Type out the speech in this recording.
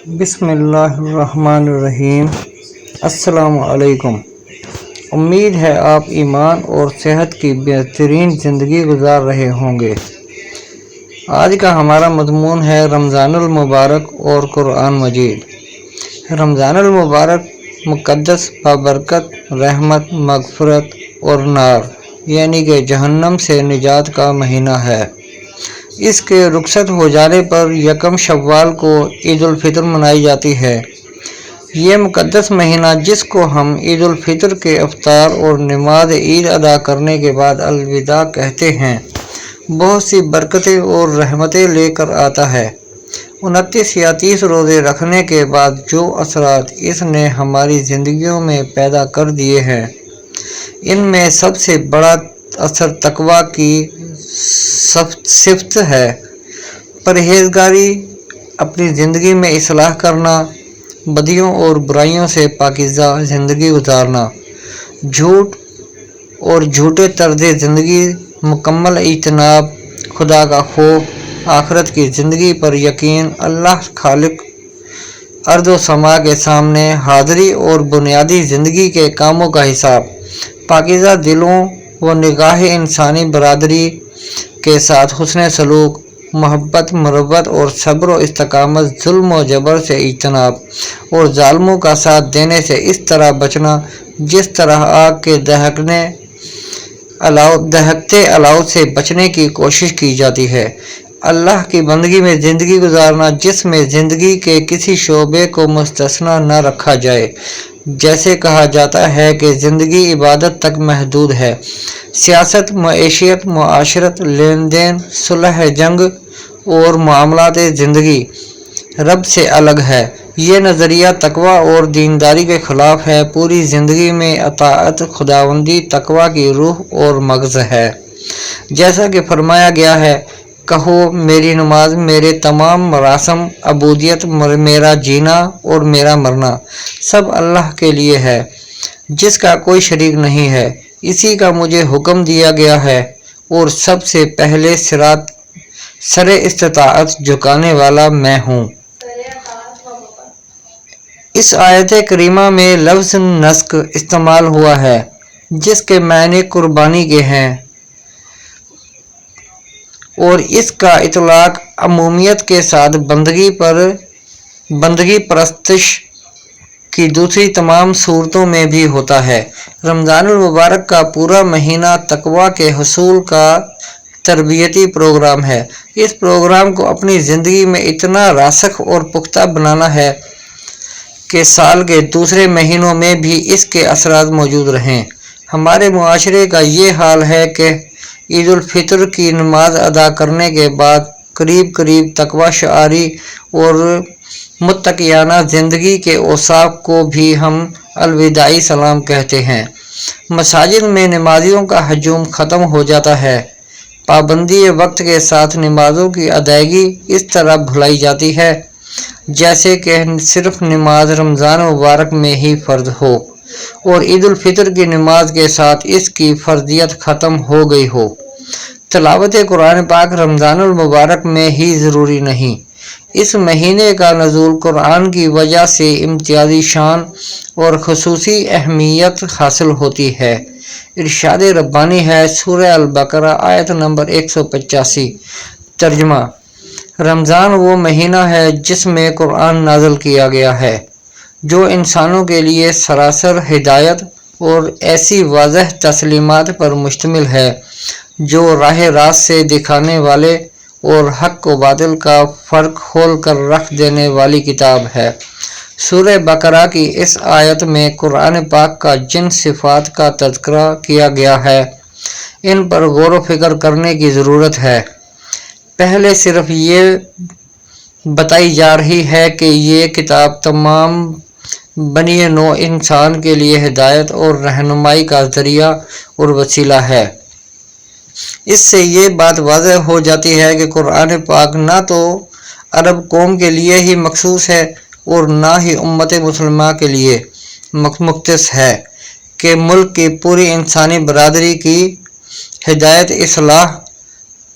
بسم اللہ الرحمن الرحیم۔ السلام علیکم۔ امید ہے آپ ایمان اور صحت کی بہترین زندگی گزار رہے ہوں گے۔ آج کا ہمارا مضمون ہے رمضان المبارک اور قرآن مجید۔ رمضان المبارک مقدس، بابرکت، رحمت، مغفرت اور نار یعنی کہ جہنم سے نجات کا مہینہ ہے۔ اس کے رخصت ہو جانے پر یکم شوال کو عید الفطر منائی جاتی ہے۔ یہ مقدس مہینہ جس کو ہم عید الفطر کے افطار اور نماز عید ادا کرنے کے بعد الوداع کہتے ہیں، بہت سی برکتیں اور رحمتیں لے کر آتا ہے۔ 29 یا 30 روزے رکھنے کے بعد جو اثرات اس نے ہماری زندگیوں میں پیدا کر دیے ہیں، ان میں سب سے بڑا اثر تقویٰ کی صفت ہے۔ پرہیزگاری، اپنی زندگی میں اصلاح کرنا، بدیوں اور برائیوں سے پاکیزہ زندگی گزارنا، جھوٹ اور جھوٹے طرز زندگی مکمل اجتناب، خدا کا خوف، آخرت کی زندگی پر یقین، اللہ خالق ارض و سما کے سامنے حاضری اور بنیادی زندگی کے کاموں کا حساب، پاکیزہ دلوں و نگاہ انسانی برادری کے ساتھ حسن سلوک، محبت، مروت اور صبر و استقامت، ظلم و جبر سے اجتناب اور ظالموں کا ساتھ دینے سے اس طرح بچنا جس طرح آگ کے دہکتے الاؤ سے بچنے کی کوشش کی جاتی ہے۔ اللہ کی بندگی میں زندگی گزارنا جس میں زندگی کے کسی شعبے کو مستثنیٰ نہ رکھا جائے۔ جیسے کہا جاتا ہے کہ زندگی عبادت تک محدود ہے۔ سیاست، معیشت، معاشرت، لین دین، صلح جنگ اور معاملات زندگی رب سے الگ ہے۔ یہ نظریہ تقویٰ اور دینداری کے خلاف ہے۔ پوری زندگی میں اطاعت خداوندی تقویٰ کی روح اور مغز ہے۔ جیسا کہ فرمایا گیا ہے، کہو میری نماز، میرے تمام مراسم، عبودیت، میرا جینا اور میرا مرنا سب اللہ کے لیے ہے جس کا کوئی شریک نہیں ہے۔ اسی کا مجھے حکم دیا گیا ہے اور سب سے پہلے سر استطاعت جھکانے والا میں ہوں۔ اس آیت کریمہ میں لفظ نسک استعمال ہوا ہے جس کے معنی قربانی کے ہیں اور اس کا اطلاق عمومیت کے ساتھ بندگی پرستش کی دوسری تمام صورتوں میں بھی ہوتا ہے۔ رمضان المبارک کا پورا مہینہ تقویٰ کے حصول کا تربیتی پروگرام ہے۔ اس پروگرام کو اپنی زندگی میں اتنا راسخ اور پختہ بنانا ہے کہ سال کے دوسرے مہینوں میں بھی اس کے اثرات موجود رہیں۔ ہمارے معاشرے کا یہ حال ہے کہ عید الفطر کی نماز ادا کرنے کے بعد قریب تقویٰ شعاری اور متقیانہ زندگی کے اوصاف کو بھی ہم الوداعی سلام کہتے ہیں۔ مساجد میں نمازیوں کا ہجوم ختم ہو جاتا ہے۔ پابندی وقت کے ساتھ نمازوں کی ادائیگی اس طرح بھلائی جاتی ہے جیسے کہ صرف نماز رمضان مبارک میں ہی فرض ہو اور عید الفطر کی نماز کے ساتھ اس کی فرضیت ختم ہو گئی ہو۔ تلاوت قرآن پاک رمضان المبارک میں ہی ضروری نہیں، اس مہینے کا نزول قرآن کی وجہ سے امتیازی شان اور خصوصی اہمیت حاصل ہوتی ہے۔ ارشاد ربانی ہے، سورہ البقرہ آیت نمبر 185۔ ترجمہ: رمضان وہ مہینہ ہے جس میں قرآن نازل کیا گیا ہے جو انسانوں کے لیے سراسر ہدایت اور ایسی واضح تعلیمات پر مشتمل ہے جو راہ راست سے دکھانے والے اور حق و باطل کا فرق کھول کر رکھ دینے والی کتاب ہے۔ سورہ بقرہ کی اس آیت میں قرآن پاک کا جن صفات کا تذکرہ کیا گیا ہے ان پر غور و فکر کرنے کی ضرورت ہے۔ پہلے صرف یہ بتائی جا رہی ہے کہ یہ کتاب تمام بنی نوع انسان کے لیے ہدایت اور رہنمائی کا ذریعہ اور وسیلہ ہے۔ اس سے یہ بات واضح ہو جاتی ہے کہ قرآن پاک نہ تو عرب قوم کے لیے ہی مخصوص ہے اور نہ ہی امت مسلمہ کے لیے مختص ہے کہ ملک کی پوری انسانی برادری کی ہدایت، اصلاح،